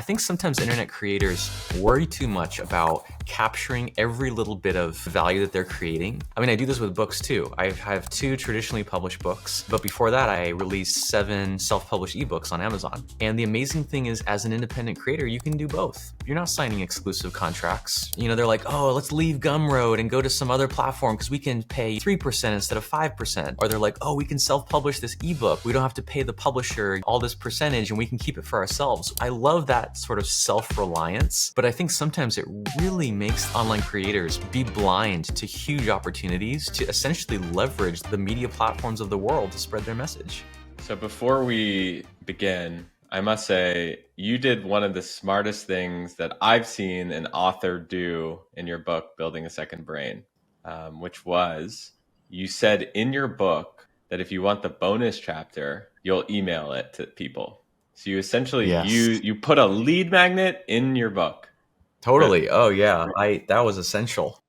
think sometimes internet creators worry too much about capturing every little bit of value that they're creating. I mean, I do this with books too. I have 2 traditionally published books, but before that I released 7 self-published ebooks on Amazon. And the amazing thing is, as an independent creator, you can do both. You're not signing exclusive contracts. You know, they're like, oh, let's leave Gumroad and go to some other platform because we can pay 3% instead of 5%. Or they're like, oh, we can self-publish this ebook. We don't have to pay the publisher all this percentage and we can keep it for ourselves. I love that sort of self-reliance, but I think sometimes it really makes online creators be blind to huge opportunities to essentially leverage the media platforms of the world to spread their message. So before we begin, I must say you did one of the smartest things that I've seen an author do in your book, Building a Second Brain, which was you said in your book that if you want the bonus chapter, you'll email it to people. So you essentially, you put a lead magnet in your book. Totally. Oh yeah. That was essential.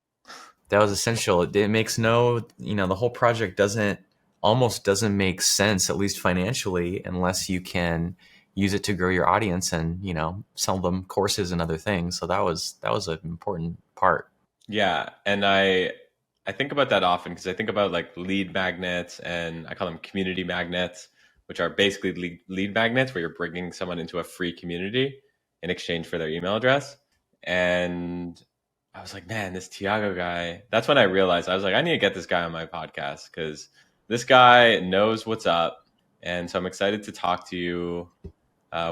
It makes the whole project almost doesn't make sense, at least financially, unless you can use it to grow your audience and, sell them courses and other things. So that was an important part. Yeah. And I think about that often because I think about like lead magnets, and I call them community magnets, which are basically lead magnets where you're bringing someone into a free community in exchange for their email address. And I was like, man, this Tiago guy, that's when I realized, I was like, I need to get this guy on my podcast because this guy knows what's up. And so I'm excited to talk to you.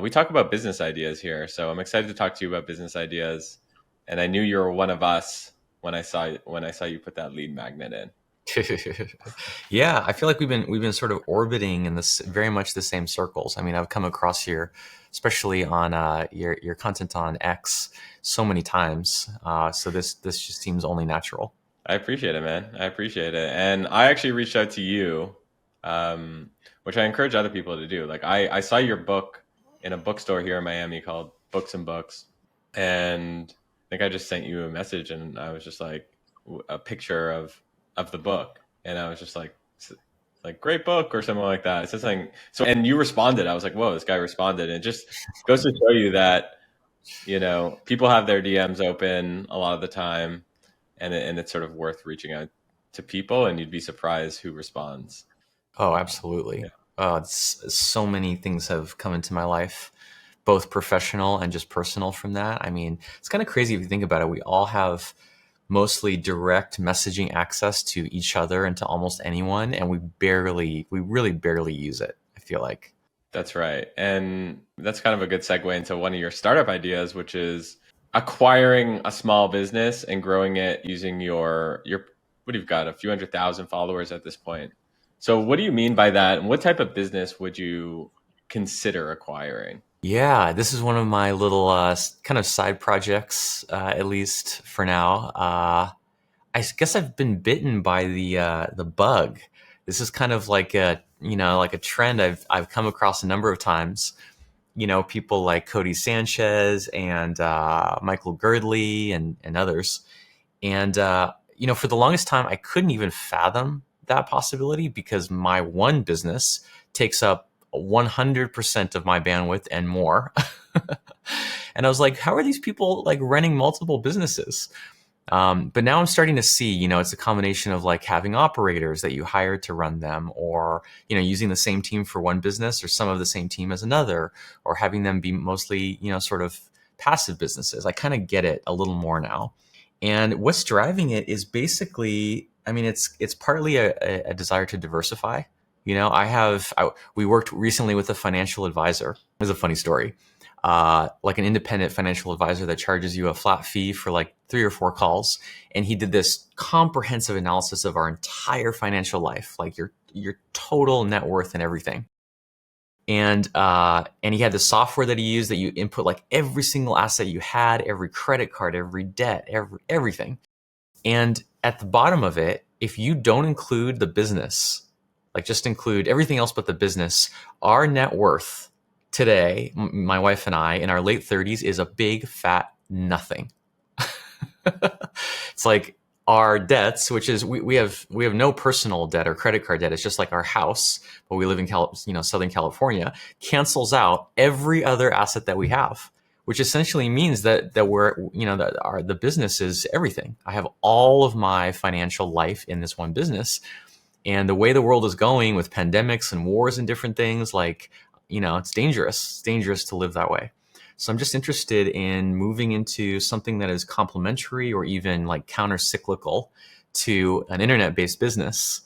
We talk about business ideas here. So I'm excited to talk to you about business ideas. And I knew you were one of us when I saw you put that lead magnet in. Yeah, I feel like we've been sort of orbiting in this very much the same circles. I mean, I've come across your, especially on your content on X, so many times. So this just seems only natural. I appreciate it, man. I appreciate it, and I actually reached out to you, which I encourage other people to do. Like I saw your book in a bookstore here in Miami called Books and Books, and I think I just sent you a message, and I was just like a picture of the book, and I was just like great book or something like that. It said something. So, and you responded. I was like, whoa, this guy responded. And it just goes to show you that, people have their DMs open a lot of the time, and it's sort of worth reaching out to people, and you'd be surprised who responds. Oh, absolutely. Yeah. So many things have come into my life, both professional and just personal from that. I mean, it's kind of crazy if you think about it. We all have mostly direct messaging access to each other and to almost anyone, and we really barely use it, I feel like. That's right. And that's kind of a good segue into one of your startup ideas, which is acquiring a small business and growing it using your what you've got, a few 100,000 followers at this point. So what do you mean by that? And what type of business would you consider acquiring? Yeah, this is one of my little kind of side projects, at least for now. I guess I've been bitten by the bug. This is kind of like a trend I've come across a number of times. People like Cody Sanchez and Michael Girdley and others. And for the longest time, I couldn't even fathom that possibility because my one business takes up 100% of my bandwidth and more. And I was like, how are these people like running multiple businesses? But now I'm starting to see, it's a combination of like having operators that you hire to run them, or, using the same team for one business or some of the same team as another, or having them be mostly, sort of passive businesses. I kind of get it a little more now. And what's driving it is basically, I mean, it's partly a desire to diversify. We worked recently with a financial advisor. It's a funny story. Like an independent financial advisor that charges you a flat fee for like 3 or 4 calls. And he did this comprehensive analysis of our entire financial life, like your total net worth and everything. And he had the software that he used that you input like every single asset you had, every credit card, every debt, everything. And at the bottom of it, if you don't include the business, like just include everything else but the business, our net worth today, my wife and I, in our late 30s, is a big fat nothing. It's like our debts, which is we have no personal debt or credit card debt. It's just like our house, but we live in Southern California, cancels out every other asset that we have. which essentially means that we're, that the business is everything. I have all of my financial life in this one business. And the way the world is going with pandemics and wars and different things, like, it's dangerous. It's dangerous to live that way. So I'm just interested in moving into something that is complementary or even like counter cyclical to an internet based business.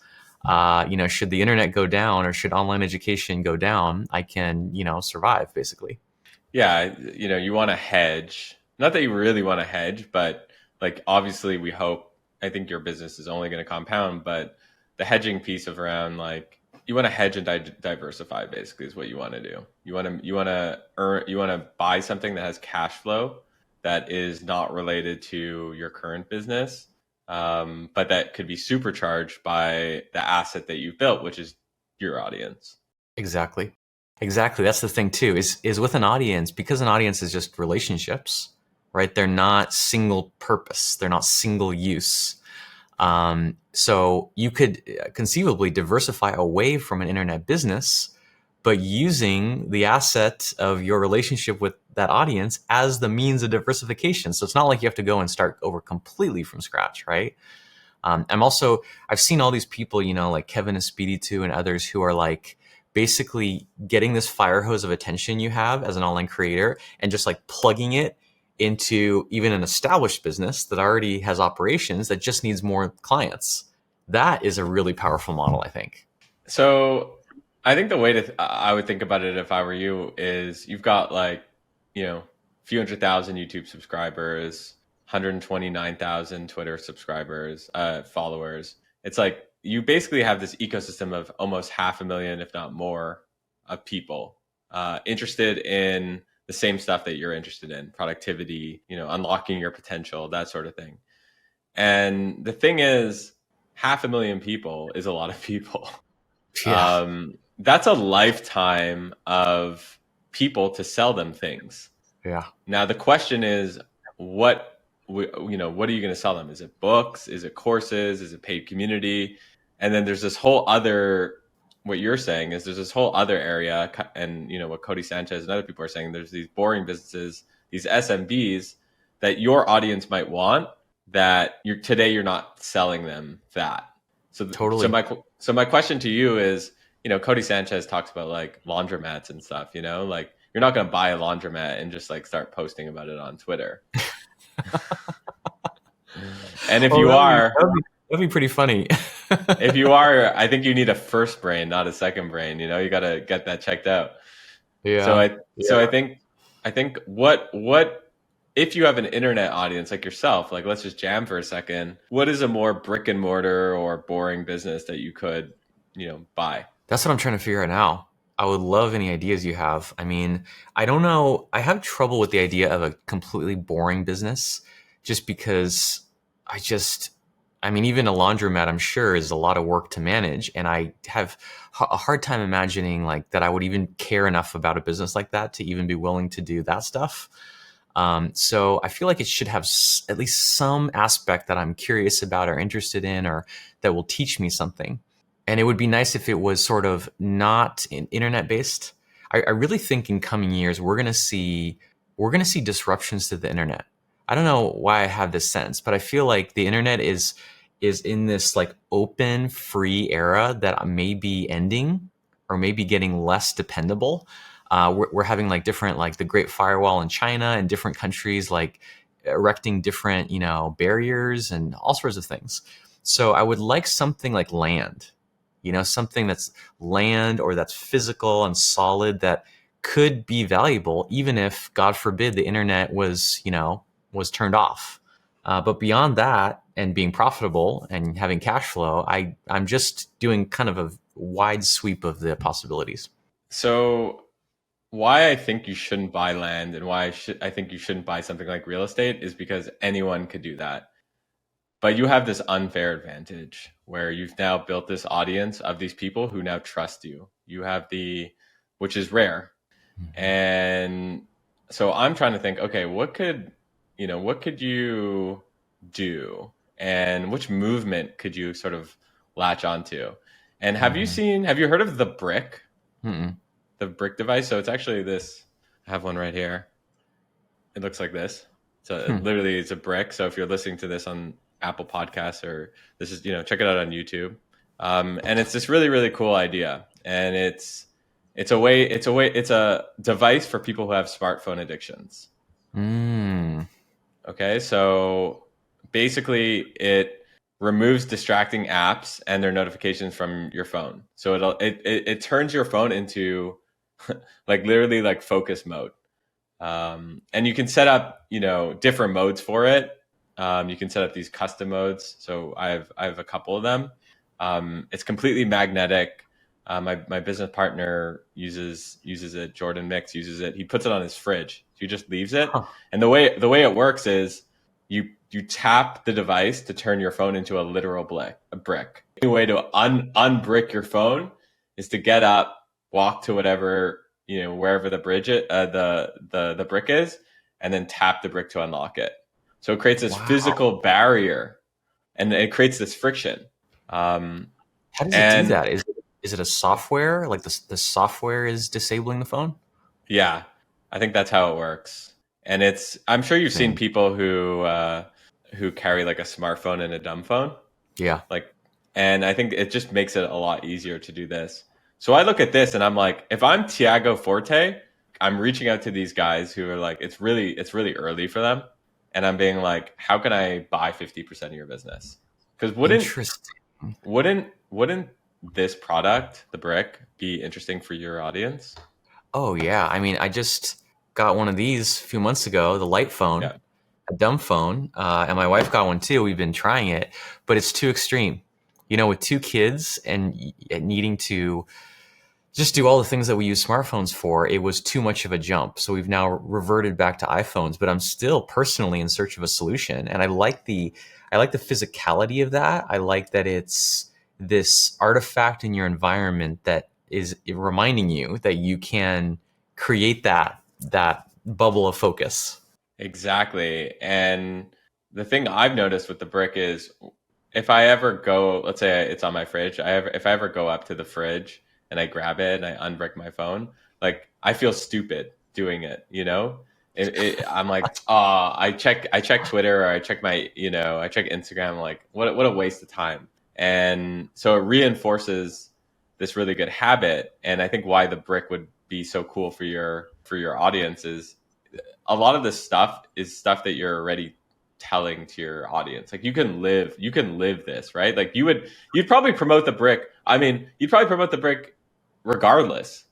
Should the internet go down or should online education go down, I can, survive basically. Yeah, you want to hedge. Not that you really want to hedge, but like obviously we hope. I think your business is only going to compound, but the hedging piece of around like you want to hedge and diversify basically is what you want to do. You want to buy something that has cash flow that is not related to your current business, but that could be supercharged by the asset that you've built, which is your audience. Exactly. Exactly. That's the thing too, is with an audience, because an audience is just relationships, right? They're not single purpose. They're not single use. So you could conceivably diversify away from an internet business, but using the asset of your relationship with that audience as the means of diversification. So it's not like you have to go and start over completely from scratch, right? I've seen all these people, like Kevin Espedy too, and others who are like basically getting this fire hose of attention you have as an online creator and just like plugging it into even an established business that already has operations that just needs more clients. That is a really powerful model, I think. So I think the way I would think about it if I were you is you've got like, a few 100,000 YouTube subscribers, 129,000 Twitter subscribers, followers. It's like you basically have this ecosystem of almost 500,000, if not more, of people interested in the same stuff that you're interested in, productivity, unlocking your potential, that sort of thing. And the thing is, 500,000 people is a lot of people. Yeah. That's a lifetime of people to sell them things. Yeah. Now the question is, what what are you going to sell them? Is it books? Is it courses? Is it paid community? And then there's this whole other. What you're saying is there's this whole other area, and what Cody Sanchez and other people are saying. There's these boring businesses, these SMBs that your audience might want that you're not selling them that. So Totally. so my question to you is, Cody Sanchez talks about like laundromats and stuff, like you're not going to buy a laundromat and just like start posting about it on Twitter. And if you are, that'd be pretty funny. if you are, I think you need a first brain, not a second brain. You got to get that checked out. Yeah. So I think what if you have an internet audience like yourself, like let's just jam for a second. What is a more brick and mortar or boring business that you could, buy? That's what I'm trying to figure out now. I would love any ideas you have. I mean, I don't know. I have trouble with the idea of a completely boring business just because even a laundromat, I'm sure, is a lot of work to manage. And I have a hard time imagining like that I would even care enough about a business like that to even be willing to do that stuff. So I feel like it should have at least some aspect that I'm curious about or interested in, or that will teach me something. And it would be nice if it was sort of not internet based. I really think in coming years we're gonna see disruptions to the internet. I don't know why I have this sense, but I feel like the internet is in this like open, free era that may be ending or maybe getting less dependable. We're having like different, like the Great Firewall in China and different countries like erecting different, barriers and all sorts of things. So I would like something like land, something that's land or that's physical and solid that could be valuable, even if, God forbid, the internet was turned off. But beyond that, and being profitable and having cash flow, I'm just doing kind of a wide sweep of the possibilities. So why I think you shouldn't buy land and why I think you shouldn't buy something like real estate is because anyone could do that. But you have this unfair advantage where you've now built this audience of these people who now trust you. You have which is rare. And so I'm trying to think, okay, what could you do? And which movement could you sort of latch onto? And have you heard of the brick? Mm-mm. The brick device? So it's actually this, I have one right here. It looks like this. So Hmm. literally it's a brick. So if you're listening to this on Apple Podcasts, or this is, check it out on YouTube. And it's this really, really cool idea. And it's a device for people who have smartphone addictions. Mm. Okay. So basically it removes distracting apps and their notifications from your phone. So it turns your phone into like literally like focus mode. And you can set up, different modes for it. You can set up these custom modes. So I have a couple of them. It's completely magnetic. My business partner uses it. Jordan Mix uses it. He puts it on his fridge. So he just leaves it. Huh. And the way it works is you tap the device to turn your phone into a literal brick. The way to unbrick your phone is to get up, walk to whatever, wherever the the brick is, and then tap the brick to unlock it. So it creates this Wow. physical barrier, and it creates this friction. Um, How does it do and that? Is it a software? Like the software is disabling the phone? yeah, I think that's how it works. And I'm sure you've seen Interesting. people who carry like a smartphone and a dumb phone. Yeah. Like, and I think it just makes it a lot easier to do this. So I look at this and I'm like, if I'm Tiago Forte, I'm reaching out to these guys who are like, it's really early for them, and I'm being like, how can I buy 50% of your business? Because Interesting. wouldn't this product, the brick, be interesting for your audience? Oh yeah. I mean, I just got one of these a few months ago, the light phone, Yeah, a dumb phone, and my wife got one too. We've been trying it, but it's too extreme. With two kids and needing to just do all the things that we use smartphones for, it was too much of a jump. So we've now reverted back to iPhones, but I'm still personally in search of a solution. And I like the physicality of that. I like that it's this artifact in your environment that is reminding you that you can create that bubble of focus. exactly. And the thing I've noticed with the brick is, if I ever go, let's say it's on my fridge, if I ever go up to the fridge and I grab it and I unbrick my phone, like I feel stupid doing it, I'm like, I check Twitter, or I check Instagram, like what a waste of time. And so it reinforces this really good habit. And I think why the brick would be so cool for your audience is, a lot of this stuff is stuff that you're already telling to your audience. Like you can live this, right? Like you'd probably promote the brick. I mean, you'd probably promote the brick regardless.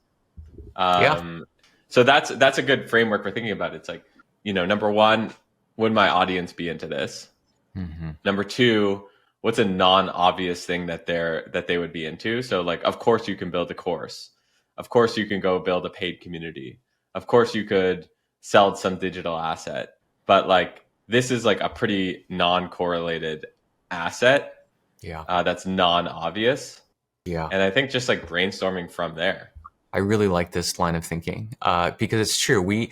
Yeah. um so that's a good framework for thinking about it. It's like, number one, would my audience be into this? Hmm. Number two, what's a non-obvious thing that they would be into? So like, of course you can build a course. Of course you can go build a paid community. Of course you could sell some digital asset. But like, this is like a pretty non-correlated asset, Yeah. that's non-obvious. Yeah. And I think just like brainstorming from there. I really like this line of thinking because it's true. We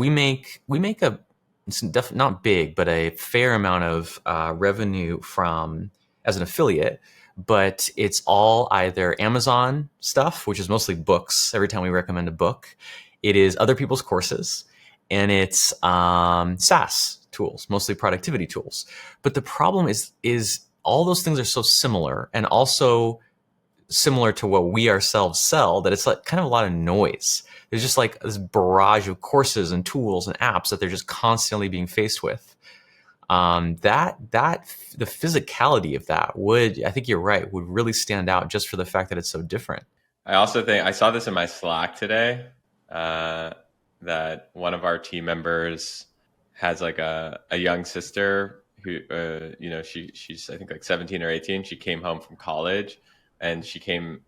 make a it's not big, but a fair amount of revenue from as an affiliate, but it's all either Amazon stuff, which is mostly books. Every time we recommend a book, it is other people's courses, and it's SaaS tools, mostly productivity tools. But the problem is all those things are so similar, and also similar to what we ourselves sell, that it's like kind of a lot of noise. There's just like this barrage of courses and tools and apps that they're just constantly being faced with. That the physicality of that would, I think you're right, would really stand out just for the fact that it's so different. I also think I saw this in my Slack today, uh, that one of our team members has like a young sister who, she's I think like 17 or 18. She came home from college, and she came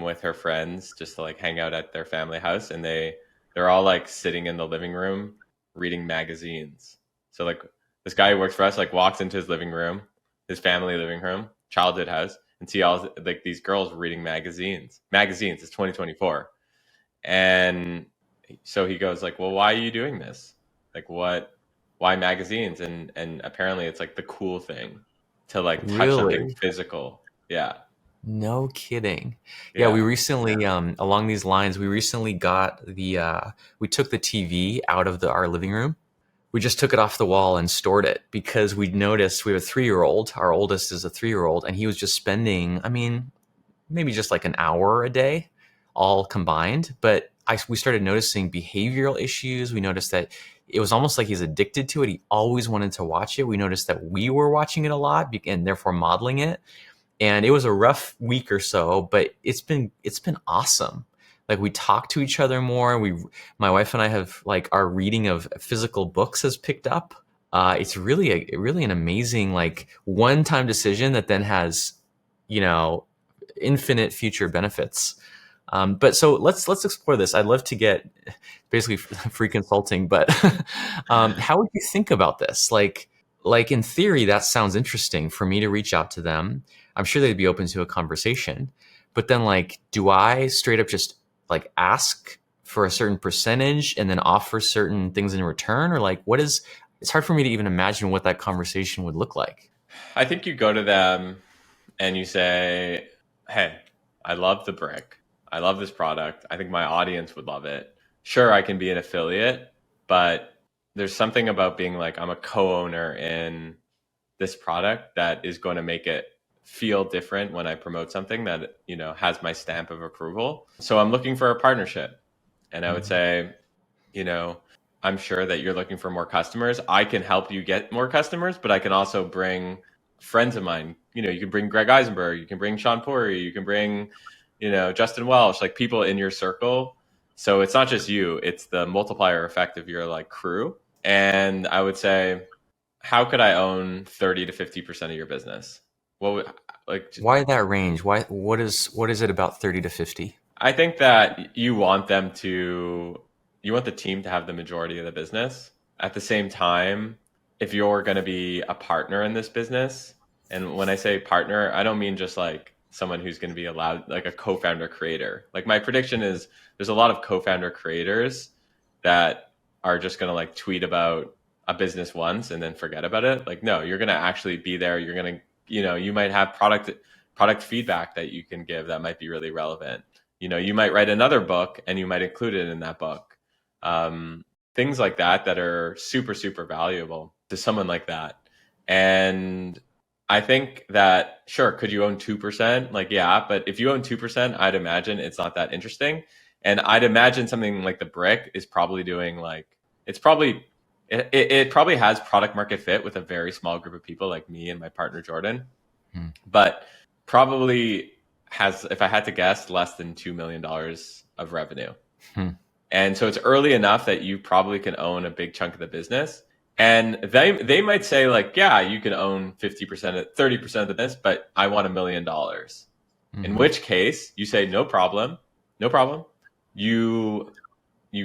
with her friends just to like hang out at their family house, and they're all like sitting in the living room reading magazines. So like, this guy who works for us like walks into his living room, his family living room, childhood house, and see all like these girls reading magazines. Magazines. It's 2024, and so he goes like, "Well, why are you doing this? Like, what? Why magazines?" And apparently, it's like the cool thing to like touch something Really? physical. Yeah, No kidding. Yeah, we yeah. recently, along these lines, we recently got we took the TV out of our living room. we just took it off the wall and stored it because we noticed we have a 3-year-old. Our oldest is a 3-year-old, and he was just spending, I mean, maybe just like an hour a day, all combined. But we started noticing behavioral issues. We noticed that it was almost like he's addicted to it. He always wanted to watch it. We noticed that we were watching it a lot and therefore modeling it. And it was a rough week or so, but it's been awesome. Like we talk to each other more. My wife and I have like our reading of physical books has picked up. It's really an amazing like one-time decision that then has, you know, infinite future benefits. But so let's explore this. I'd love to get basically free consulting, but how would you think about this? Like in theory, that sounds interesting for me to reach out to them. I'm sure they'd be open to a conversation. But then like, do I straight up just like ask for a certain percentage and then offer certain things in return? Or like, it's hard for me to even imagine what that conversation would look like. I think you go to them and you say, hey, I love the brick. I love this product. I think my audience would love it. Sure, I can be an affiliate, but there's something about being like, I'm a co-owner in this product that is going to make it feel different when I promote something that, you know, has my stamp of approval. So I'm looking for a partnership. And I would say, you know, I'm sure that you're looking for more customers. I can help you get more customers, but I can also bring friends of mine. You know, you can bring Greg Isenberg, you can bring Sean Puri, you can bring, you know, Justin Welsh, like people in your circle. So it's not just you, it's the multiplier effect of your like crew. And I would say, how could I own 30 to 50% of your business? What would like Why that range? What is it about 30 to 50? I think that you want you want the team to have the majority of the business. At the same time, if you're going to be a partner in this business, and when I say partner, I don't mean just like someone who's going to be allowed, like a co-founder creator. Like my prediction is there's a lot of co-founder creators that are just going to like tweet about a business once and then forget about it. Like, no, you're going to actually be there. You're going to, you know, you might have product feedback that you can give that might be really relevant. You know, you might write another book and you might include it in that book. Things like that are super, super valuable to someone like that. And I think that, sure, could you own 2%? Like, yeah, but if you own 2%, I'd imagine it's not that interesting. And I'd imagine something like the brick is probably doing like, it probably has product market fit with a very small group of people like me and my partner, Jordan, but probably has, if I had to guess, less than $2 million of revenue. And so it's early enough that you probably can own a big chunk of the business. And they might say like, yeah, you can own 50%, 30% of the business, but I want $1 million. In which case you say, no problem. You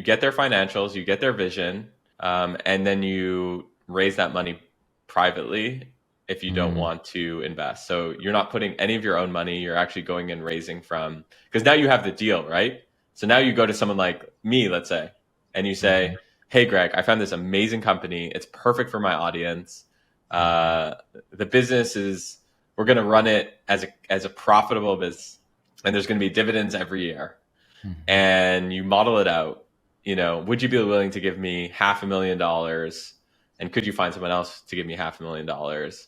get their financials, you get their vision, and then you raise that money privately if you don't want to invest. So you're not putting any of your own money. You're actually going and raising from, because now you have the deal, right? So now you go to someone like me, let's say, and you say, hey, Greg, I found this amazing company. It's perfect for my audience. The business is, we're going to run it as a profitable business, and there's going to be dividends every year. And you model it out. You know, would you be willing to give me $500,000? And could you find someone else to give me $500,000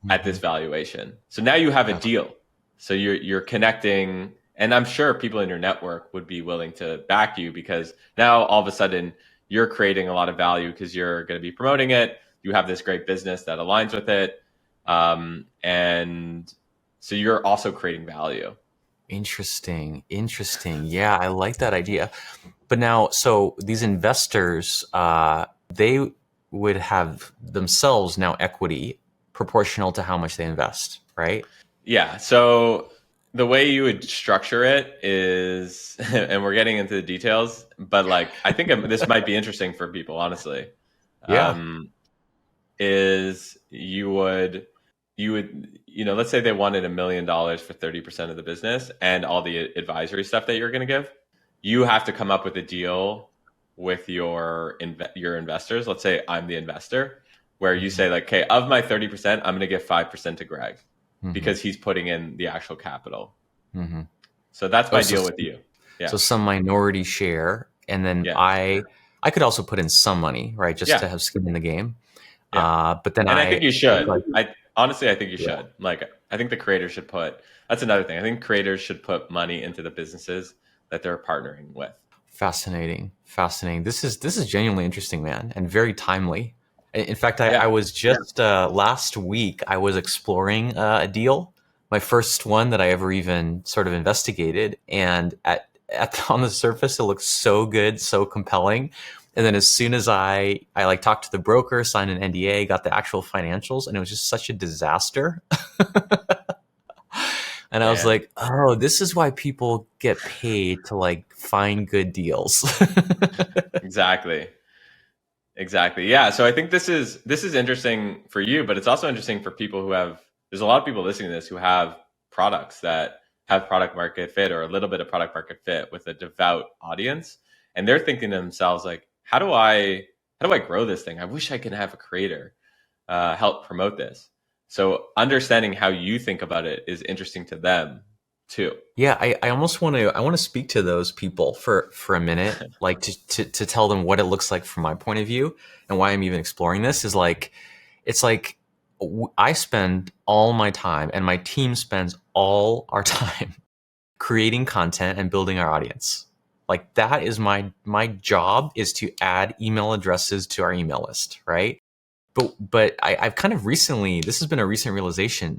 at this valuation? So now you have a deal. So you're connecting, and I'm sure people in your network would be willing to back you, because now all of a sudden you're creating a lot of value because you're going to be promoting it. You have this great business that aligns with it. And so you're also creating value. Interesting. Yeah, I like that idea. But now, so these investors, they would have themselves now equity proportional to how much they invest, right? Yeah. So the way you would structure it is, and we're getting into the details, but like, I think this might be interesting for people, honestly. Yeah. Is you would, you know, let's say they wanted $1 million for 30% of the business and all the advisory stuff that you're going to give. You have to come up with a deal with your investors. Let's say I'm the investor, where you say like, okay, of my 30%, I'm going to give 5% to Greg because he's putting in the actual capital. So that's my deal with you. Yeah. So some minority share, and then Yeah. I could also put in some money, right, just to Yeah, have skin in the game. yeah. But then And I think you should. like, I honestly, I think you yeah, should. Like, I think the creators should put. That's another thing. I think creators should put money into the businesses that they're partnering with. fascinating, fascinating. This is genuinely interesting, man, and very timely. In fact, I Yeah. was just last week I was exploring a deal, my first one that I ever even sort of investigated, and on the surface it looked so good, so compelling. And then as soon as I like talked to the broker, signed an NDA, got the actual financials, and it was just such a disaster. And I was Man. like, oh, this is why people get paid to like find good deals. Exactly. Exactly. Yeah. So I think this is interesting for you, but it's also interesting for people who have. There's a lot of people listening to this who have products that have product market fit or a little bit of product market fit with a devout audience, and they're thinking to themselves like, how do I grow this thing? I wish I could have a creator help promote this. So understanding how you think about it is interesting to them too. Yeah, I almost want to speak to those people for a minute, like to tell them what it looks like from my point of view and why I'm even exploring this is like it's like I spend all my time and my team spends all our time creating content and building our audience. Like that is my job is to add email addresses to our email list, right? But I've kind of recently, this has been a recent realization,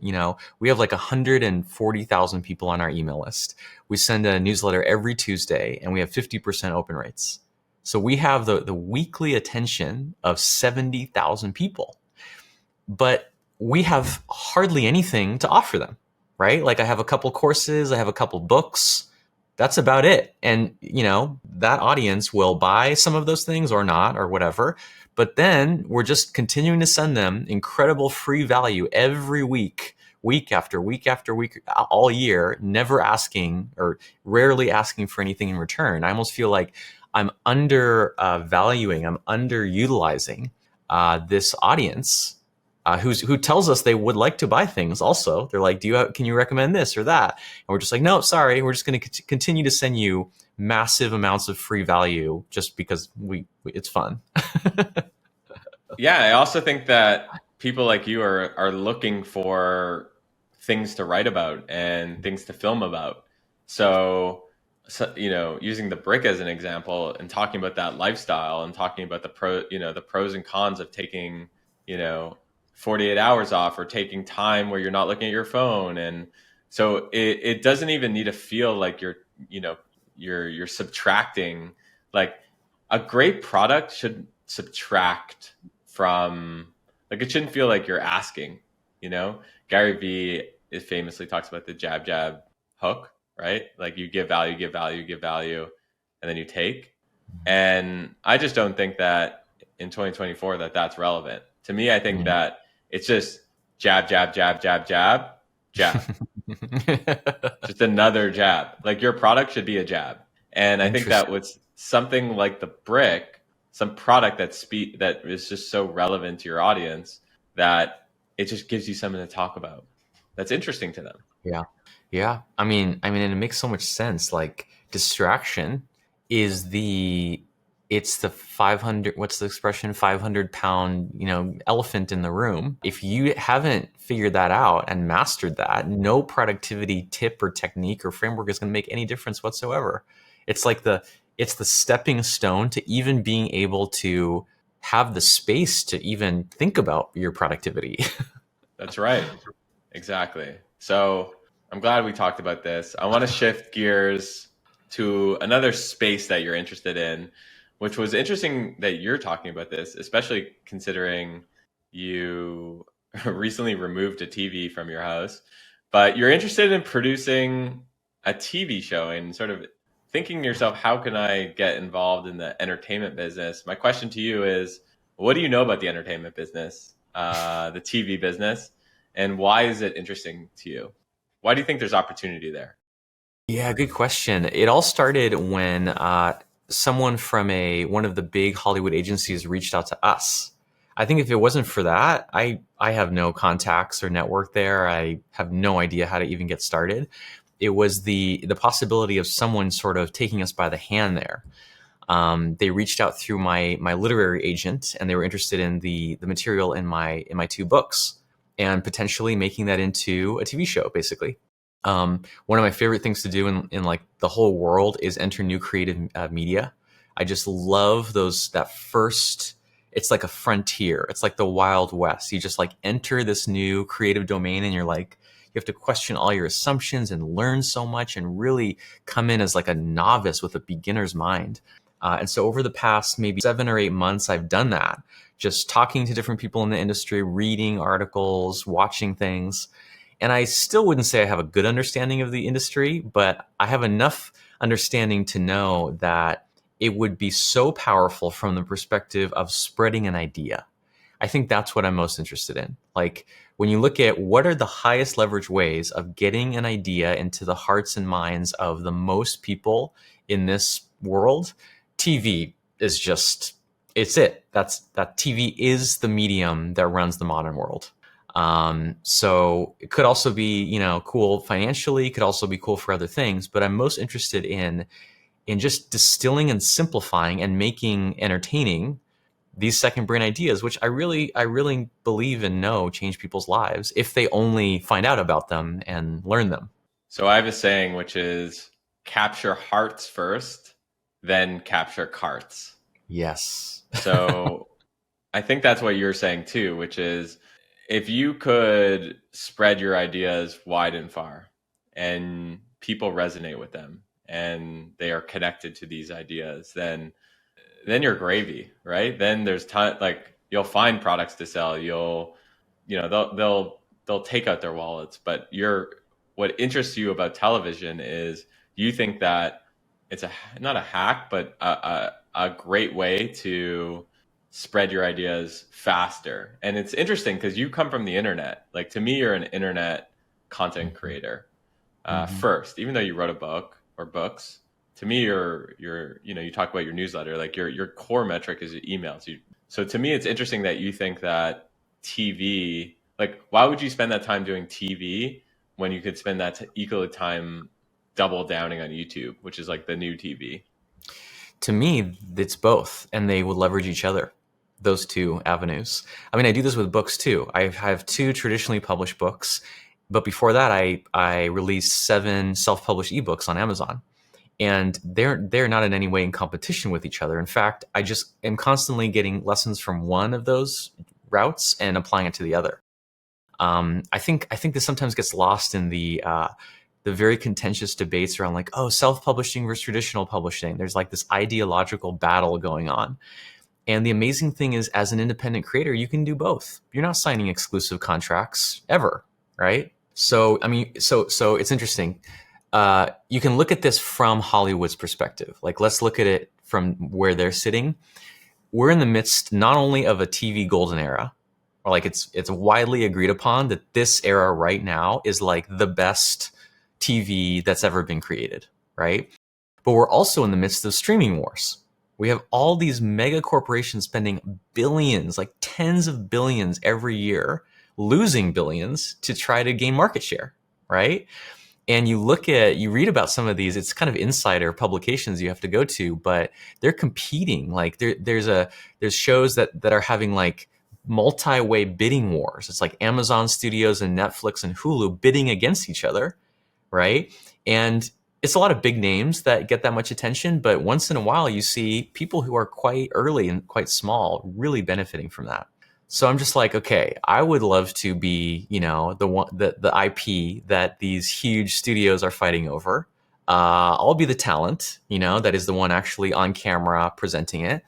we have like 140,000 people on our email list. We send a newsletter every Tuesday and we have 50% open rates. So we have the weekly attention of 70,000 people, but we have hardly anything to offer them, right? Like I have a couple courses, I have a couple books. That's about it. And, that audience will buy some of those things or not or whatever. But then we're just continuing to send them incredible free value every week, week after week after week, all year, never asking or rarely asking for anything in return. I almost feel like I'm undervaluing, I'm underutilizing this audience who tells us they would like to buy things. Also, they're like, can you recommend this or that? And we're just like, no, sorry, we're just going to continue to send you massive amounts of free value just because it's fun. Yeah, I also think that people like you are looking for things to write about and things to film about. So, using the brick as an example and talking about that lifestyle and talking about the pros and cons of taking, you know, 48 hours off or taking time where you're not looking at your phone. And so it doesn't even need to feel like you're subtracting. Like a great product should subtract from, like, it shouldn't feel like you're asking, you know. Gary Vee is famously talks about the jab jab hook, right? Like you give value, give value, give value, and then you take. And I just don't think that in 2024 that that's relevant. To me, I think that it's just jab, jab, jab, jab, jab, jab. Just another jab. Like your product should be a jab. And I think that Interesting. with something like the brick, some product that is just so relevant to your audience that it just gives you something to talk about. That's interesting to them. Yeah. Yeah. And it makes so much sense. Like distraction is it's the 500, what's the expression? 500-pound, elephant in the room. If you haven't figured that out and mastered that, no productivity tip or technique or framework is going to make any difference whatsoever. It's like it's the stepping stone to even being able to have the space to even think about your productivity. That's right. Exactly. So I'm glad we talked about this. I want to shift gears to another space that you're interested in, which was interesting that you're talking about this, especially considering you recently removed a TV from your house. But you're interested in producing a TV show and sort of thinking to yourself, how can I get involved in the entertainment business? My question to you is, what do you know about the entertainment business, the TV business? And why is it interesting to you? Why do you think there's opportunity there? Yeah, good question. It all started when someone from one of the big Hollywood agencies reached out to us. I think if it wasn't for that, I have no contacts or network there. I have no idea how to even get started. It was the possibility of someone sort of taking us by the hand there. They reached out through my literary agent, and they were interested in the material in my two books, and potentially making that into a TV show, basically. One of my favorite things to do in like the whole world is enter new creative media. I just love that first, it's like a frontier. It's like the Wild West. You just like enter this new creative domain, and you're like, you have to question all your assumptions and learn so much and really come in as like a novice with a beginner's mind. And so over the past maybe 7 or 8 months, I've done that, just talking to different people in the industry, reading articles, watching things. And I still wouldn't say I have a good understanding of the industry, but I have enough understanding to know that it would be so powerful from the perspective of spreading an idea. I think that's what I'm most interested in. Like when you look at what are the highest leverage ways of getting an idea into the hearts and minds of the most people in this world, TV is just, it's it. That TV is the medium that runs the modern world. So it could also be, cool financially, could also be cool for other things, but I'm most interested in just distilling and simplifying and making entertaining these second brain ideas, which I really believe and know change people's lives if they only find out about them and learn them. So I have a saying, which is capture hearts first, then capture carts. Yes. So I think that's what you're saying too, which is if you could spread your ideas wide and far and people resonate with them and they are connected to these ideas, then you're gravy, right? Then there's time, like you'll find products to sell. They'll take out their wallets, but what interests you about television is you think that it's not a hack, but a great way to spread your ideas faster. And it's interesting because you come from the internet. Like to me, you're an internet content creator first, even though you wrote a book or books. To me, you talk about your newsletter, like your core metric is emails. So to me, it's interesting that you think that TV, like why would you spend that time doing TV when you could spend that equal time double downing on YouTube, which is like the new TV? To me, it's both, and they would leverage each other, those two avenues. I mean, I do this with books too. I have 2 traditionally published books, but before that, I released 7 self-published ebooks on Amazon. And they're not in any way in competition with each other. In fact, I just am constantly getting lessons from one of those routes and applying it to the other. I think this sometimes gets lost in the very contentious debates around like, oh, self-publishing versus traditional publishing. There's like this ideological battle going on. And the amazing thing is, as an independent creator, you can do both. You're not signing exclusive contracts ever, right? So, I mean, so it's interesting. You can look at this from Hollywood's perspective. Like, let's look at it from where they're sitting. We're in the midst not only of a TV golden era, or like it's widely agreed upon that this era right now is like the best TV that's ever been created, right? But we're also in the midst of streaming wars. We have all these mega corporations spending billions, like tens of billions every year, losing billions to try to gain market share, right? And you read about some of these, it's kind of insider publications you have to go to, but they're competing. Like there's shows that are having like multi-way bidding wars. It's like Amazon Studios and Netflix and Hulu bidding against each other, right? And it's a lot of big names that get that much attention, but once in a while you see people who are quite early and quite small really benefiting from that. So I'm just like, okay, I would love to be, the IP that these huge studios are fighting over. I'll be the talent, that is the one actually on camera presenting it.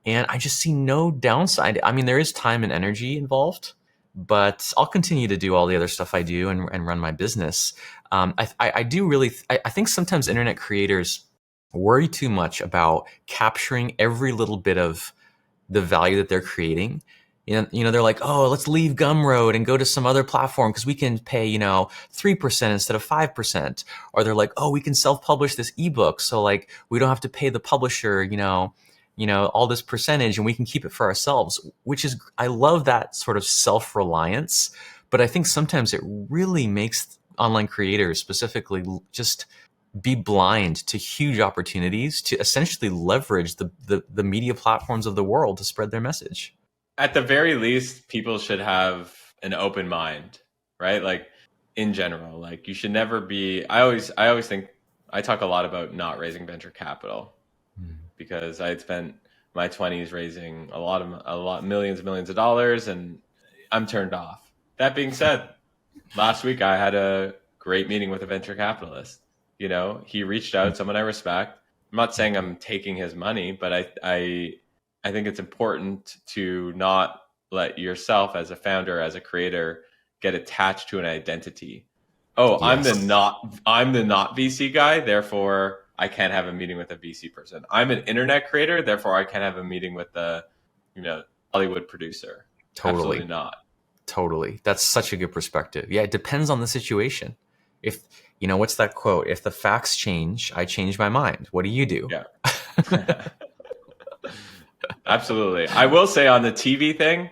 And I just see no downside. I mean, there is time and energy involved, but I'll continue to do all the other stuff I do and run my business. I think sometimes internet creators worry too much about capturing every little bit of the value that they're creating. They're like, oh, let's leave Gumroad and go to some other platform because we can pay, 3% instead of 5%. Or they're like, oh, we can self-publish this ebook. So like, we don't have to pay the publisher, all this percentage, and we can keep it for ourselves, I love that sort of self-reliance. But I think sometimes it really makes online creators specifically just be blind to huge opportunities to essentially leverage the media platforms of the world to spread their message. At the very least, people should have an open mind, right? Like in general, like you should never be. I always think I talk a lot about not raising venture capital because I had spent my 20s raising millions and millions of dollars, and I'm turned off. That being said, last week I had a great meeting with a venture capitalist. You know, he reached out, someone I respect. I'm not saying I'm taking his money, but I think it's important to not let yourself as a founder, as a creator, get attached to an identity. Oh, Yes. I'm the not VC guy, therefore I can't have a meeting with a VC person. I'm an internet creator, therefore I can't have a meeting with the, Hollywood producer. Absolutely Totally. not. Totally. That's such a good perspective. Yeah, it depends on the situation. If, what's that quote? If the facts change, I change my mind. What do you do? Yeah. Absolutely. I will say on the TV thing,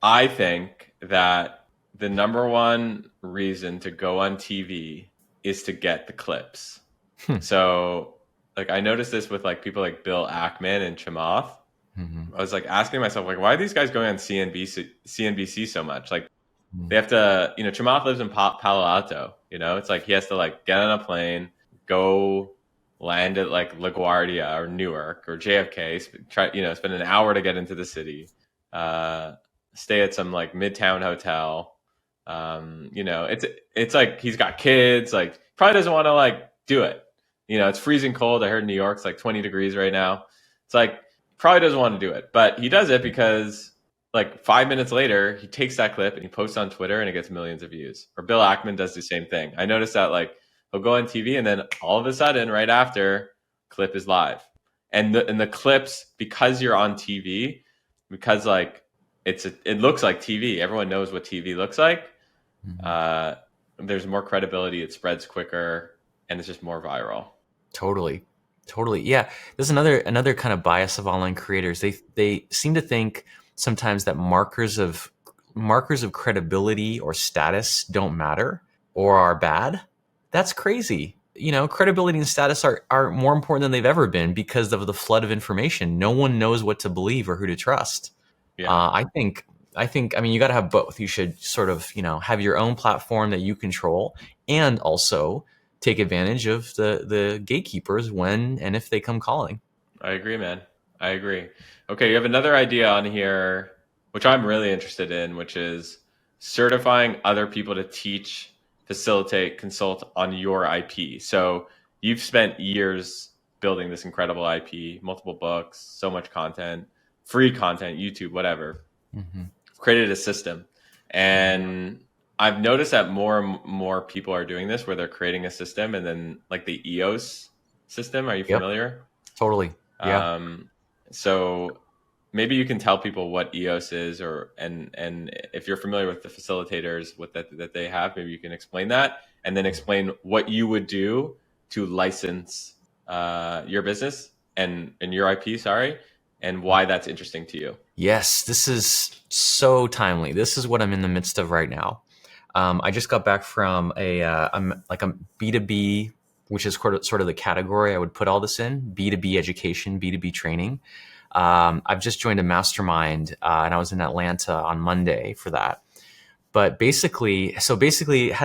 I think that the number one reason to go on TV is to get the clips. Hmm. So, like, I noticed this with like people like Bill Ackman and Chamath. Mhm. I was like asking myself, like, why are these guys going on CNBC so much? Like, they have to, Chamath lives in Palo Alto. It's like he has to like get on a plane, go land at like LaGuardia or Newark or JFK, spend an hour to get into the city, stay at some like midtown hotel. It's like he's got kids, like probably doesn't want to like do it. It's freezing cold. I heard New York's like 20 degrees right now. It's like probably doesn't want to do it, but he does it because like 5 minutes later, he takes that clip and he posts on Twitter and it gets millions of views. Or Bill Ackman does the same thing. I noticed that like he'll go on TV and then all of a sudden, right after, clip is live. And the clips, because you're on TV, because like it looks like TV. Everyone knows what TV looks like. There's more credibility. It spreads quicker, and it's just more viral. Totally. Totally. Yeah. There's another kind of bias of online creators. They seem to think sometimes that markers of credibility or status don't matter or are bad. That's crazy. Credibility and status are more important than they've ever been because of the flood of information. No one knows what to believe or who to trust. Yeah. I mean, you got to have both. You should sort of, have your own platform that you control and also take advantage of the gatekeepers when and if they come calling. I agree, man. I agree. Okay, you have another idea on here, which I'm really interested in, which is certifying other people to teach, facilitate, consult on your IP. So you've spent years building this incredible IP, multiple books, so much content, free content, YouTube, whatever. Mm-hmm. Created a system. And I've noticed that more and more people are doing this where they're creating a system and then like the EOS system. Are you familiar? Yep. Totally. Yeah. So maybe you can tell people what EOS is and if you're familiar with the facilitators with that they have, maybe you can explain that and then explain what you would do to license your business and your IP, and why that's interesting to you. Yes, this is so timely. This is what I'm in the midst of right now. I just got back from I'm like a B2B, which is sort of the category I would put all this in, B2B education, B2B training. I've just joined a mastermind and I was in Atlanta on Monday for that. But basically, how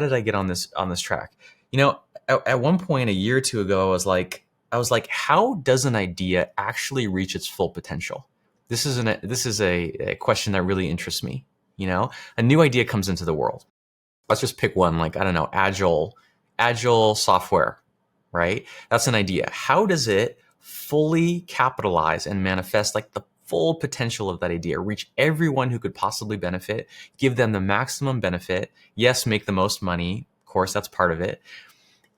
did I get on this track? At one point a year or two ago, I was like, how does an idea actually reach its full potential? This is a question that really interests me. A new idea comes into the world. Let's just pick one, like, I don't know, agile software, right? That's an idea. How does it fully capitalize and manifest like the full potential of that idea, reach everyone who could possibly benefit, give them the maximum benefit? Yes, make the most money. Of course, that's part of it.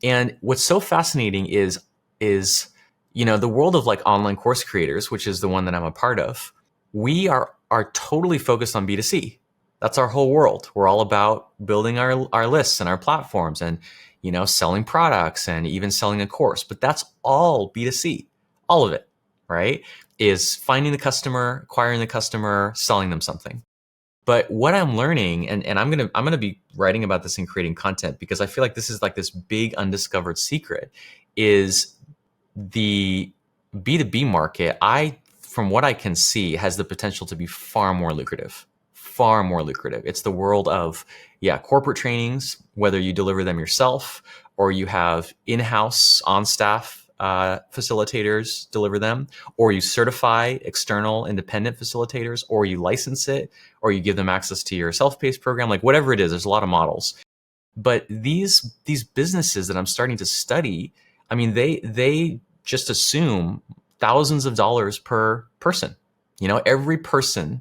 And what's so fascinating is the world of like online course creators, which is the one that I'm a part of. We are totally focused on B2C. That's our whole world. We're all about building our lists and our platforms and, selling products and even selling a course. But that's all B2C. All of it, right? Is finding the customer, acquiring the customer, selling them something. But what I'm learning, and I'm gonna be writing about this and creating content because I feel like this is like this big undiscovered secret, is the B2B market, from what I can see, has the potential to be far more lucrative. Far more lucrative. It's the world of, corporate trainings, whether you deliver them yourself or you have in-house, on-staff facilitators deliver them, or you certify external independent facilitators, or you license it, or you give them access to your self-paced program, like whatever it is. There's a lot of models. But these businesses that I'm starting to study, I mean, they just assume thousands of dollars per person. Every person,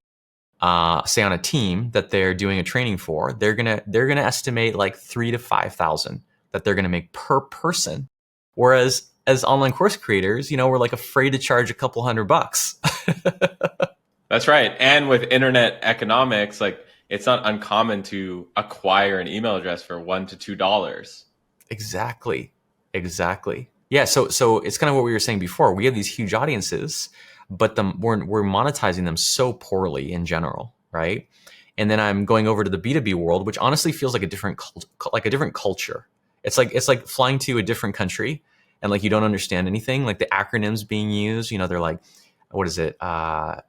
say on a team that they're doing a training for, they're gonna estimate like 3 to 5 thousand that they're gonna make per person. Whereas as online course creators, we're like afraid to charge a couple $100. That's right. And with internet economics, like it's not uncommon to acquire an email address for $1 to $2. Exactly. Yeah. So it's kind of what we were saying before. We have these huge audiences, but we're monetizing them so poorly in general, right? And then I'm going over to the B2B world, which honestly feels like a different culture. It's like flying to a different country and like you don't understand anything. Like the acronyms being used, they're like, what is it? I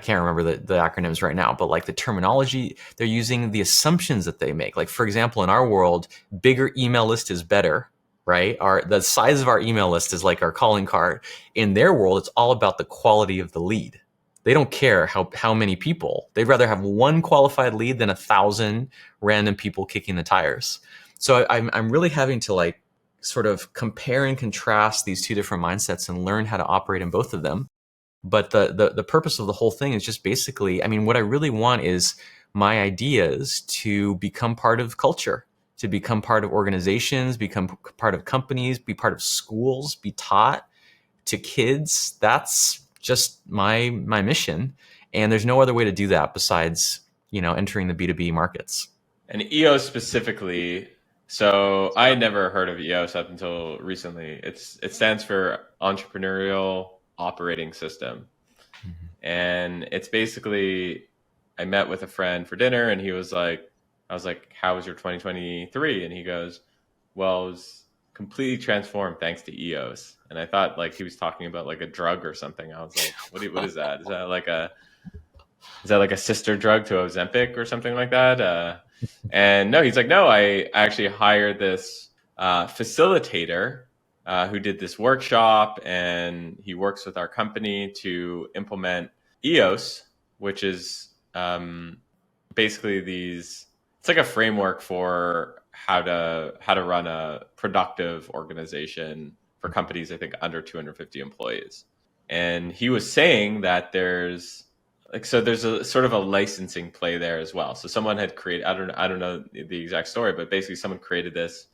can't remember the acronyms right now, but like the terminology they're using, the assumptions that they make. Like, for example, in our world, bigger email list is better, right? The size of our email list is like our calling card. In their world, it's all about the quality of the lead. They don't care how many people. They'd rather have one qualified lead than 1,000 random people kicking the tires. So I'm really having to like sort of compare and contrast these two different mindsets and learn how to operate in both of them. But the purpose of the whole thing is just basically, I mean, what I really want is my ideas to become part of culture, to become part of organizations, become part of companies, be part of schools, be taught to kids. That's just my mission. And there's no other way to do that besides, entering the B2B markets. And EOS specifically, so I had never heard of EOS up until recently. It stands for Entrepreneurial Operating System. Mm-hmm. And it's basically, I met with a friend for dinner and I was like, how was your 2023? And he goes, well, it was completely transformed thanks to EOS. And I thought like he was talking about like a drug or something. I was like, what is that? Is that like a sister drug to Ozempic or something like that? And no, he's like, no, I actually hired this facilitator who did this workshop, and he works with our company to implement EOS, which is basically it's like a framework for how to run a productive organization for companies, I think, under 250 employees. And he was saying that there's a sort of a licensing play there as well. So someone had created, I don't know the exact story, but basically someone created this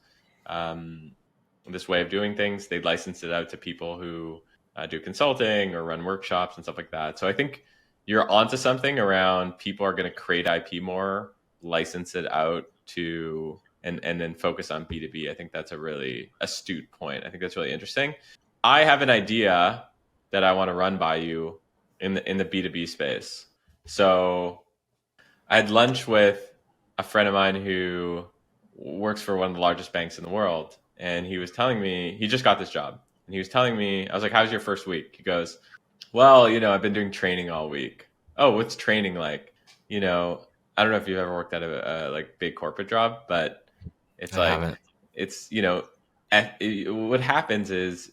way of doing things. They licensed it out to people who do consulting or run workshops and stuff like that. So I think you're onto something around people are going to create IP more, license it out to, and then focus on B2B. I think that's a really astute point. I think that's really interesting. I have an idea that I want to run by you in the B2B space. So I had lunch with a friend of mine who works for one of the largest banks in the world. And he was telling me, he just got this job. And he was telling me, I was like, how's your first week? He goes, well, I've been doing training all week. Oh, what's training like? I don't know if you've ever worked at a like big corporate job, but it's I haven't. it's, what happens is,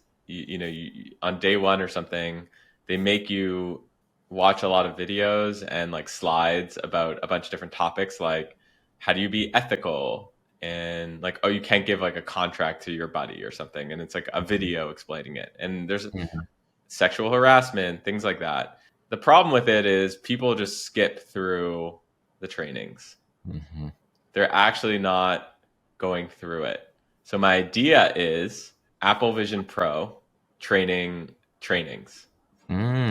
on day one or something, they make you watch a lot of videos and like slides about a bunch of different topics, like how do you be ethical, and like, oh, you can't give like a contract to your buddy or something, and it's like a video explaining it, and there's sexual harassment, things like that. The problem with it is people just skip through the trainings. Mm-hmm. They're actually not going through it. So my idea is Apple Vision Pro trainings.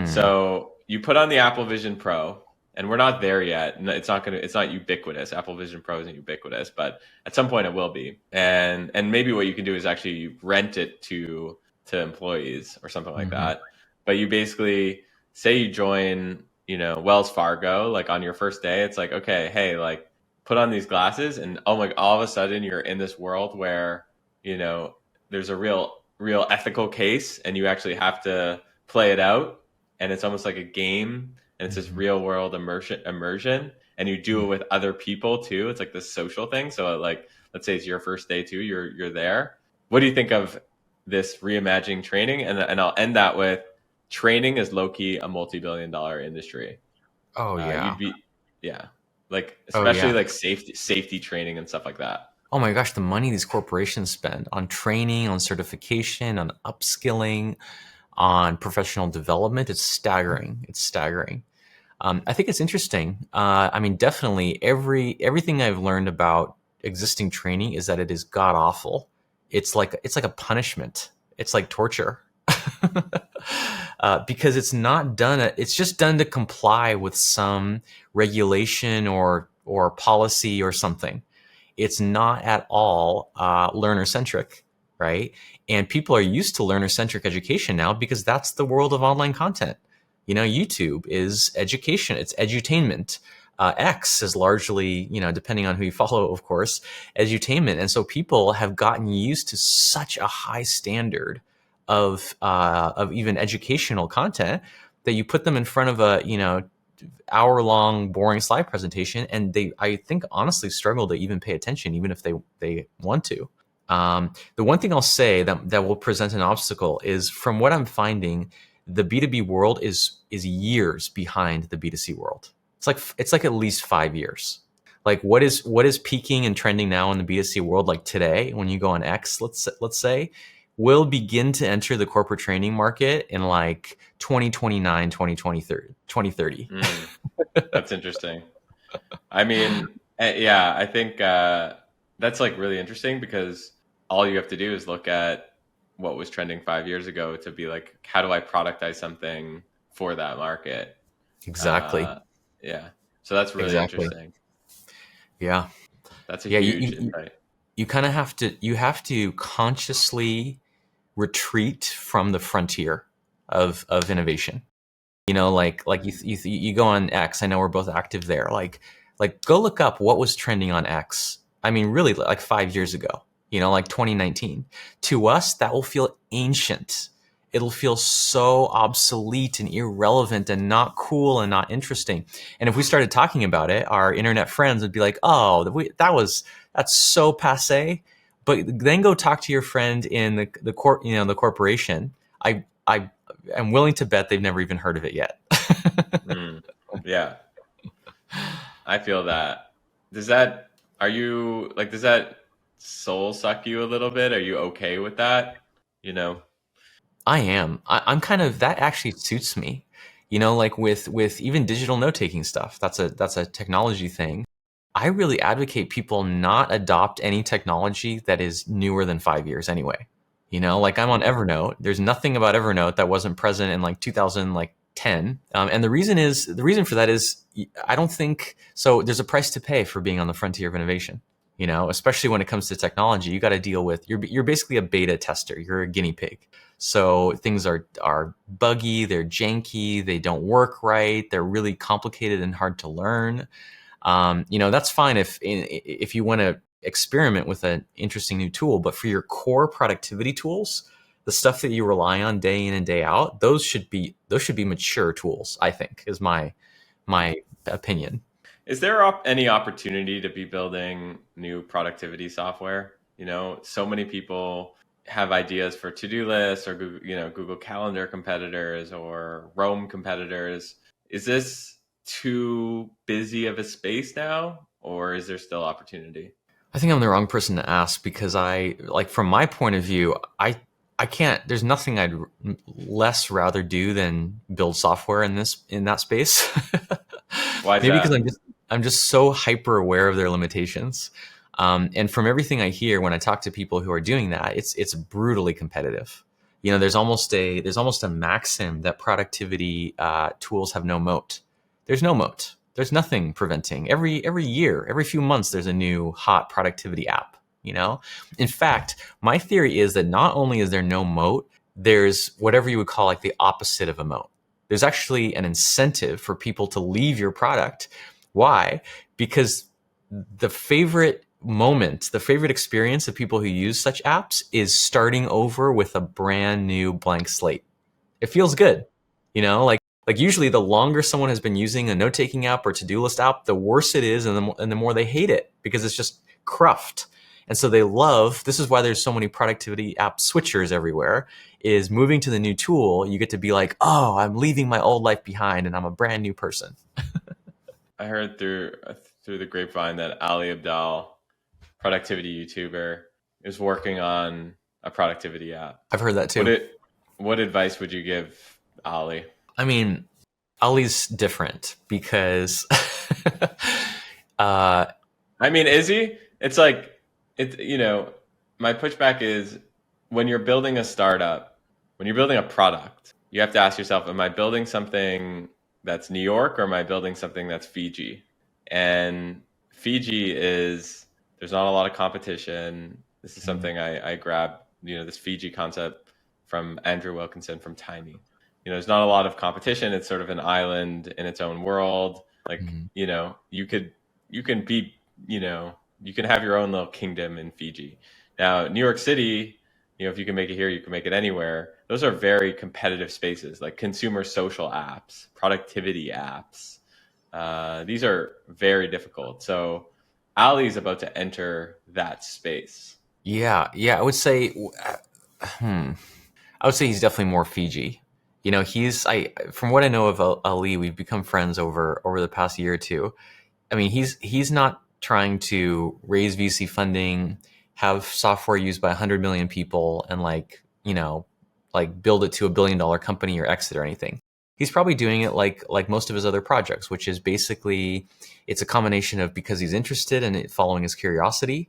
So you put on the Apple Vision Pro, and we're not there yet. It's not ubiquitous. Apple Vision Pro isn't ubiquitous, but at some point it will be. And maybe what you can do is actually rent it to employees or something like that. But you basically say you join, Wells Fargo, like on your first day, it's like, okay, hey, like put on these glasses, and oh my, all of a sudden you're in this world where, there's a real real ethical case, and you actually have to play it out, and it's almost like a game, and it's this Mhm. real world immersion, and you do it with other people too. It's like this social thing. So like, let's say it's your first day too. You're there. What do you think of this reimagining training? And I'll end that with training is low key a multi-billion-dollar industry. Oh You'd yeah. be, yeah, like Oh especially yeah. like safety training and stuff like that. Oh my gosh, the money these corporations spend on training, on certification, on upskilling, on professional development, it's staggering. It's staggering. I think it's interesting. I mean, definitely everything I've learned about existing training is that it is god awful. It's like a punishment. It's like torture. Because it's not done. It's just done to comply with some regulation or policy or something. It's not at all learner centric, right? And people are used to learner centric education now because that's the world of online content. You know, YouTube is education, it's edutainment. X is largely, you know, depending on who you follow, of course, edutainment. And so people have gotten used to such a high standard of even educational content that you put them in front of a, you know, hour long boring slide presentation, and they, I think, honestly struggle to even pay attention, even if they want to. The one thing I'll say that will present an obstacle is, from what I'm finding, the B2B world is years behind the B2C world. It's like at least 5 years. Like what is peaking and trending now in the B2C world, like today when you go on X, let's say, will begin to enter the corporate training market in like 2029, 2030. Mm, that's interesting. I mean, yeah, I think that's like really interesting because all you have to do is look at what was trending 5 years ago to be like, how do I productize something for that market? Exactly. Uh, yeah, so that's really Exactly. interesting. Yeah. That's a Yeah. huge insight. You kind of have to consciously retreat from the frontier of innovation. You know, like you go on X. I know we're both active there. Like go look up what was trending on X. I mean, really, like 5 years ago. You know, like 2019. To us, that will feel ancient. It'll feel so obsolete and irrelevant and not cool and not interesting. And if we started talking about it, our internet friends would be like, "Oh, that's so passé." But then go talk to your friend in the corporation. I am willing to bet they've never even heard of it yet. Mm, yeah, I feel that. Does that, are you like, does that soul suck you a little bit? Are you okay with that? You know? I am. I'm kind of, that actually suits me. You know, like with even digital note taking stuff. That's a technology thing. I really advocate people not adopt any technology that is newer than 5 years anyway. You know, like I'm on Evernote. There's nothing about Evernote that wasn't present in like 2010. And the reason for that is I don't think so. There's a price to pay for being on the frontier of innovation. You know, especially when it comes to technology, you got to deal with, you're basically a beta tester. You're a guinea pig. So things are buggy, they're janky, they don't work right, they're really complicated and hard to learn. You know, that's fine if you want to experiment with an interesting new tool, but for your core productivity tools, the stuff that you rely on day in and day out, those should be mature tools, I think, is my opinion. Is there any opportunity to be building new productivity software? You know, so many people have ideas for to-do lists or Google, Google Calendar competitors or Roam competitors. Is this too busy of a space now, or is there still opportunity? I think I'm the wrong person to ask because from my point of view, I can't. There's nothing I'd less rather do than build software in that space. Why is Maybe because that? I'm just so hyper aware of their limitations. And from everything I hear when I talk to people who are doing that, it's brutally competitive. You know, there's almost a maxim that productivity tools have no moat. There's no moat. There's nothing preventing. Every year, every few months, there's a new hot productivity app. You know, in fact, my theory is that not only is there no moat, there's whatever you would call like the opposite of a moat. There's actually an incentive for people to leave your product. Why? Because the favorite moment, the favorite experience of people who use such apps is starting over with a brand new blank slate. It feels good, like usually the longer someone has been using a note-taking app or to-do list app, the worse it is, and the more they hate it because it's just cruft. And so this is why there's so many productivity app switchers everywhere, is moving to the new tool. You get to be like, oh, I'm leaving my old life behind and I'm a brand new person. I heard through the grapevine that Ali Abdal, productivity YouTuber, is working on a productivity app. I've heard that too. What advice would you give Ali? I mean, Ali's different because I mean, is he? It's like, my pushback is when you're building a startup, when you're building a product, you have to ask yourself, am I building something that's New York or am I building something that's Fiji? And Fiji there's not a lot of competition. This is something I grabbed, this Fiji concept from Andrew Wilkinson from Tiny. There's not a lot of competition. It's sort of an island in its own world. Like, you can be, you can have your own little kingdom in Fiji. Now, New York City, if you can make it here, you can make it anywhere. Those are very competitive spaces, like consumer social apps, productivity apps. These are very difficult. So Ali's about to enter that space. Yeah. I would say, he's definitely more Fiji. From what I know of Ali, we've become friends over the past year or two. I mean, he's not trying to raise VC funding, have software used by 100 million people, and build it to $1 billion company or exit or anything. He's probably doing it like most of his other projects, which is basically it's a combination of because he's interested in it, following his curiosity,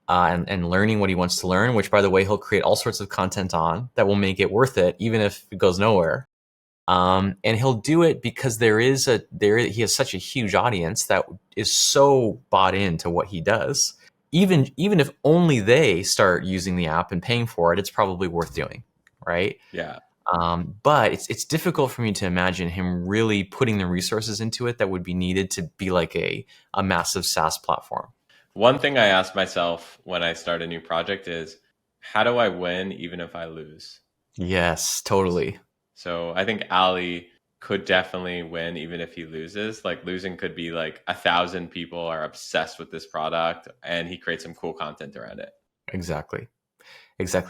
and learning what he wants to learn. Which, by the way, he'll create all sorts of content on that will make it worth it, even if it goes nowhere. And he'll do it because he has such a huge audience that is so bought into what he does. Even if only they start using the app and paying for it, it's probably worth doing, right? Yeah. But it's difficult for me to imagine him really putting the resources into it that would be needed to be like a massive SaaS platform. One thing I ask myself when I start a new project is, how do I win even if I lose? Yes, totally. So I think Ali could definitely win even if he loses. Like, losing could be like 1,000 people are obsessed with this product and he creates some cool content around it. Exactly.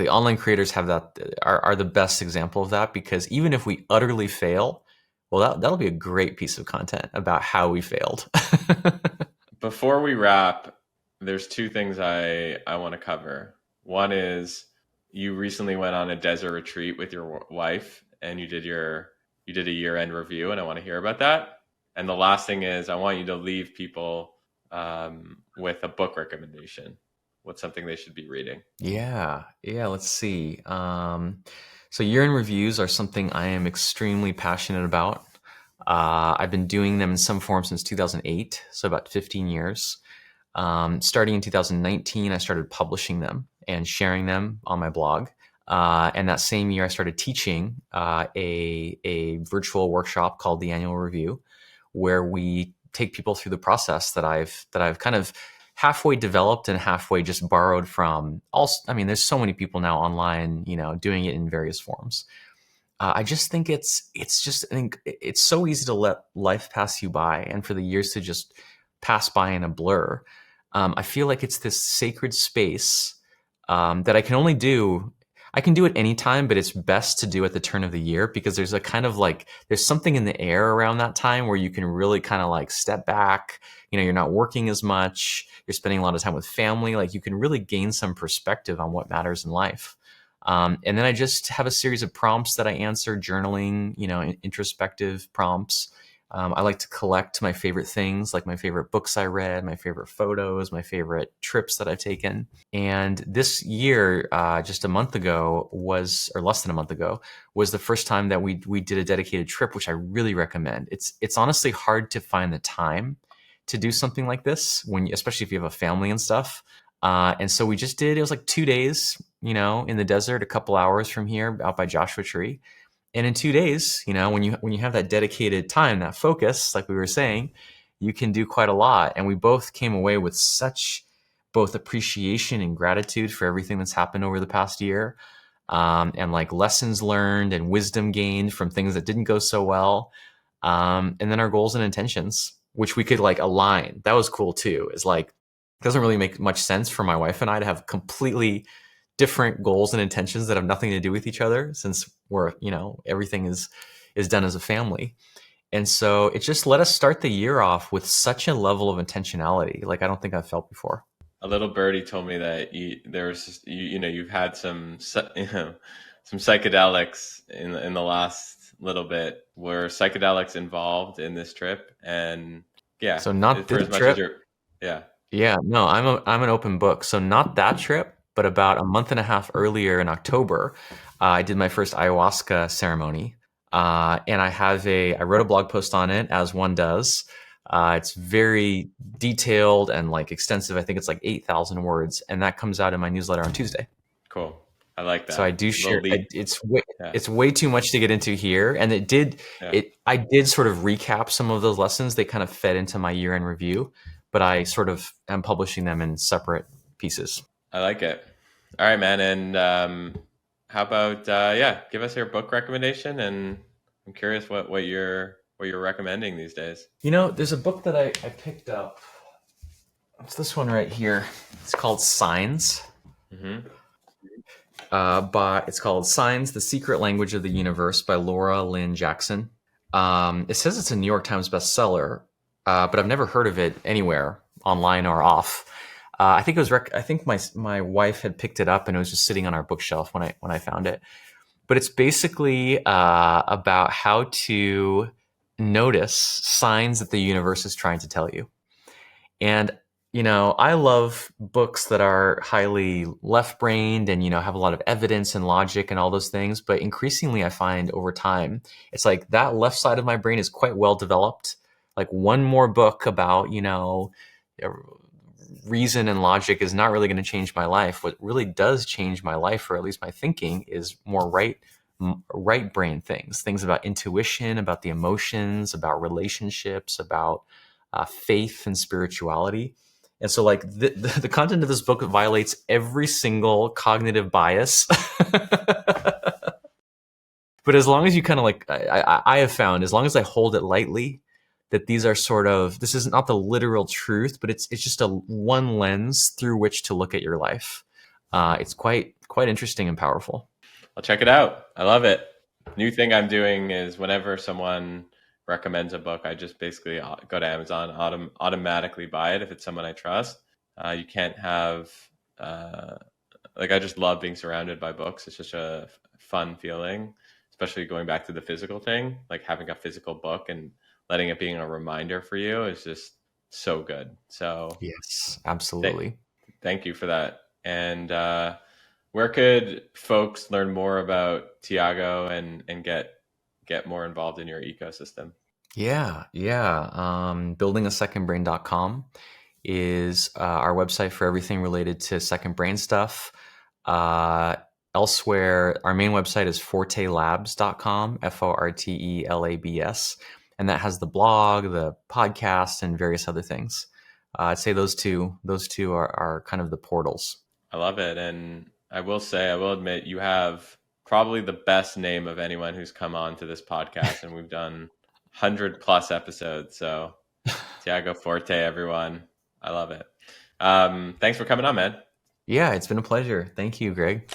Online creators are the best example of that, because even if we utterly fail, well, that'll be a great piece of content about how we failed. Before we wrap, there's two things I want to cover. One is you recently went on a desert retreat with your wife and you did a year-end review, and I want to hear about that. And the last thing is I want you to leave people with a book recommendation. What's something they should be reading? Yeah. Let's see. So year-end reviews are something I am extremely passionate about. I've been doing them in some form since 2008, so about 15 years. Starting in 2019, I started publishing them and sharing them on my blog. And that same year, I started teaching a virtual workshop called the Annual Review, where we take people through the process that I've kind of halfway developed and halfway just borrowed from. There's so many people now online, doing it in various forms. I just think it's so easy to let life pass you by, and for the years to just pass by in a blur. I feel like it's this sacred space that I can do it anytime, but it's best to do at the turn of the year, because there's a kind of there's something in the air around that time where you can really kind of step back. You're not working as much. You're spending a lot of time with family. You can really gain some perspective on what matters in life. And then I just have a series of prompts that I answer, journaling, introspective prompts. I like to collect my favorite things, like my favorite books I read, my favorite photos, my favorite trips that I've taken. And this year, just a month ago or less than a month ago, was the first time that we did a dedicated trip, which I really recommend. It's honestly hard to find the time to do something like this, especially if you have a family and stuff. And so we just did, it was 2 days, in the desert, a couple hours from here out by Joshua Tree. And in 2 days, when you have that dedicated time, that focus, like we were saying, you can do quite a lot. And we both came away with such both appreciation and gratitude for everything that's happened over the past year, and like lessons learned and wisdom gained from things that didn't go so well. And then our goals and intentions, which we could like align. That was cool too. Is like, it doesn't really make much sense for my wife and I to have completely different goals and intentions that have nothing to do with each other, since we're, everything is done as a family. And so it just let us start the year off with such a level of intentionality like I don't think I've felt before. A little birdie told me that you've had some some psychedelics in the last little bit. Were psychedelics involved in this trip? And yeah, So not for this as much as trip. you're, yeah, Yeah, no, I'm an open book. So not that trip, but about a month and a half earlier in October, I did my first ayahuasca ceremony, and I wrote a blog post on it, as one does. It's very detailed and like extensive. I think it's like 8,000 words, and that comes out in my newsletter on Tuesday. cool. I like So I that do little share. lead. Yeah, It's way too much to get into here, and yeah, I did sort of recap some of those lessons. They kind of fed into my year in review, but I sort of am publishing them in separate pieces. I like it. All right, man. And how about yeah, give us your book recommendation, and I'm curious what you're recommending these days. There's a book that I picked up. It's this one right here. It's called Signs. Hmm. It's called Signs: The Secret Language of the Universe by Laura Lynn Jackson. It says it's a New York Times bestseller, but I've never heard of it anywhere online or off. I think it was. I think my wife had picked it up and it was just sitting on our bookshelf when I found it. But it's basically about how to notice signs that the universe is trying to tell you. And I love books that are highly left-brained and have a lot of evidence and logic and all those things. But increasingly, I find over time, it's like that left side of my brain is quite well developed. Like one more book about reason and logic is not really going to change my life. What really does change my life, or at least my thinking, is more right brain things about intuition, about the emotions, about relationships, about faith and spirituality. And so like the content of this book violates every single cognitive bias. But as long as you kind of like, I have found, as long as I hold it lightly, that these are sort of, this is not the literal truth, but it's just a one lens through which to look at your life. It's quite interesting and powerful. I'll check it out. I love it. New thing I'm doing is whenever someone recommends a book, I just basically go to Amazon, automatically buy it if it's someone I trust. You can't have like I just love being surrounded by books. It's such a fun feeling, especially going back to the physical thing, like having a physical book and letting it being a reminder for you is just so good. So Yes, th- absolutely. thank you for that. And where could folks learn more about Tiago and get more involved in your ecosystem? Yeah. Buildingasecondbrain.com is our website for everything related to second brain stuff. Uh, Elsewhere, our main website is fortelabs.com, FORTELABS, and that has the blog, the podcast, and various other things. I'd say those two are kind of the portals. I love it. And I will admit, you have probably the best name of anyone who's come on to this podcast. And we've done 100+ episodes. So, Tiago Forte, everyone. I love it. Thanks for coming on, man. Yeah, it's been a pleasure. Thank you, Greg.